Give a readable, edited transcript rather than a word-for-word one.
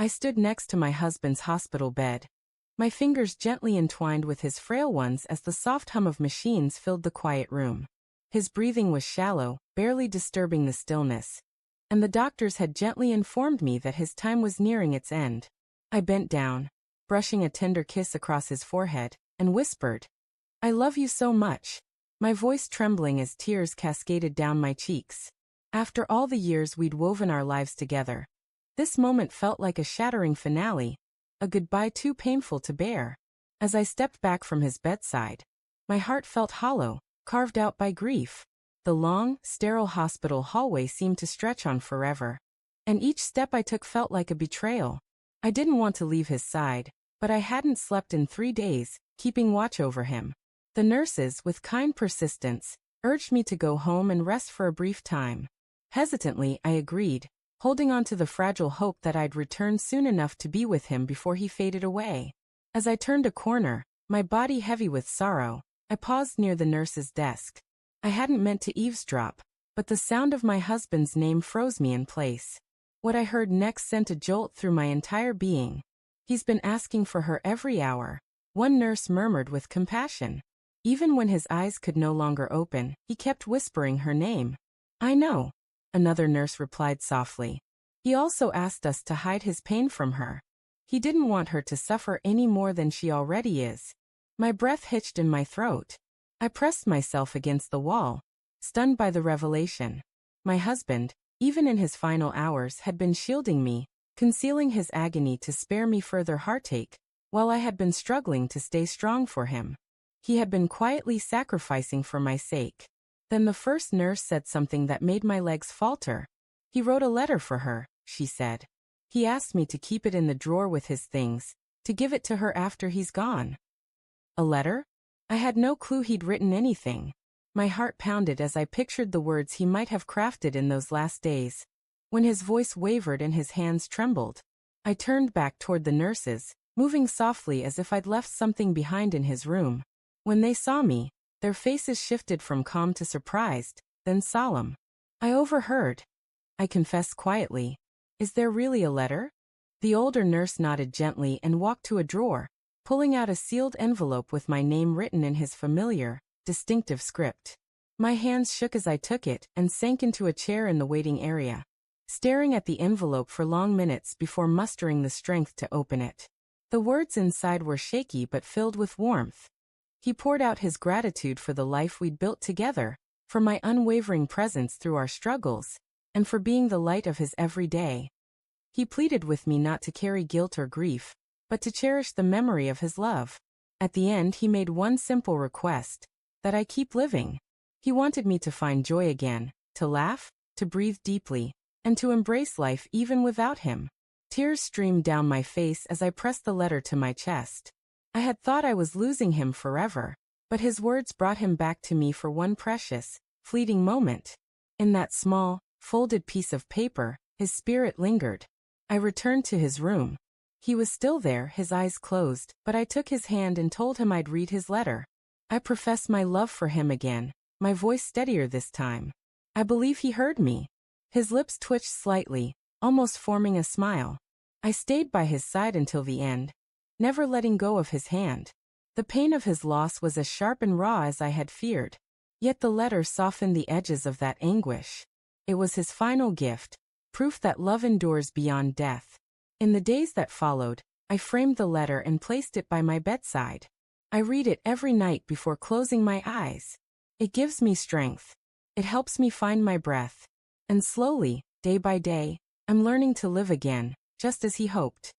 I stood next to my husband's hospital bed, my fingers gently entwined with his frail ones as the soft hum of machines filled the quiet room. His breathing was shallow, barely disturbing the stillness, and the doctors had gently informed me that his time was nearing its end. I bent down, brushing a tender kiss across his forehead, and whispered, "I love you so much," my voice trembling as tears cascaded down my cheeks. After all the years we'd woven our lives together, this moment felt like a shattering finale, a goodbye too painful to bear. As I stepped back from his bedside, my heart felt hollow, carved out by grief. The long, sterile hospital hallway seemed to stretch on forever, and each step I took felt like a betrayal. I didn't want to leave his side, but I hadn't slept in 3 days, keeping watch over him. The nurses, with kind persistence, urged me to go home and rest for a brief time. Hesitantly, I agreed, holding on to the fragile hope that I'd return soon enough to be with him before he faded away. As I turned a corner, my body heavy with sorrow, I paused near the nurse's desk. I hadn't meant to eavesdrop, but the sound of my husband's name froze me in place. What I heard next sent a jolt through my entire being. "He's been asking for her every hour," one nurse murmured with compassion. Even when his eyes could no longer open, he kept whispering her name. "I know," another nurse replied softly. "He also asked us to hide his pain from her. He didn't want her to suffer any more than she already is." My breath hitched in my throat. I pressed myself against the wall, stunned by the revelation. My husband, even in his final hours, had been shielding me, concealing his agony to spare me further heartache, while I had been struggling to stay strong for him. He had been quietly sacrificing for my sake. Then the first nurse said something that made my legs falter. "He wrote a letter for her," she said. "He asked me to keep it in the drawer with his things, to give it to her after he's gone." A letter? I had no clue he'd written anything. My heart pounded as I pictured the words he might have crafted in those last days. When his voice wavered and his hands trembled, I turned back toward the nurses, moving softly as if I'd left something behind in his room. When they saw me, their faces shifted from calm to surprised, then solemn. "I overheard," I confessed quietly. "Is there really a letter?" The older nurse nodded gently and walked to a drawer, pulling out a sealed envelope with my name written in his familiar, distinctive script. My hands shook as I took it and sank into a chair in the waiting area, staring at the envelope for long minutes before mustering the strength to open it. The words inside were shaky but filled with warmth. He poured out his gratitude for the life we'd built together, for my unwavering presence through our struggles, and for being the light of his every day. He pleaded with me not to carry guilt or grief, but to cherish the memory of his love. At the end, he made one simple request, that I keep living. He wanted me to find joy again, to laugh, to breathe deeply, and to embrace life even without him. Tears streamed down my face as I pressed the letter to my chest. I had thought I was losing him forever, but his words brought him back to me for one precious, fleeting moment. In that small, folded piece of paper, his spirit lingered. I returned to his room. He was still there, his eyes closed, but I took his hand and told him I'd read his letter. I professed my love for him again, my voice steadier this time. I believe he heard me. His lips twitched slightly, almost forming a smile. I stayed by his side until the end, never letting go of his hand. The pain of his loss was as sharp and raw as I had feared. Yet the letter softened the edges of that anguish. It was his final gift, proof that love endures beyond death. In the days that followed, I framed the letter and placed it by my bedside. I read it every night before closing my eyes. It gives me strength. It helps me find my breath. And slowly, day by day, I'm learning to live again, just as he hoped.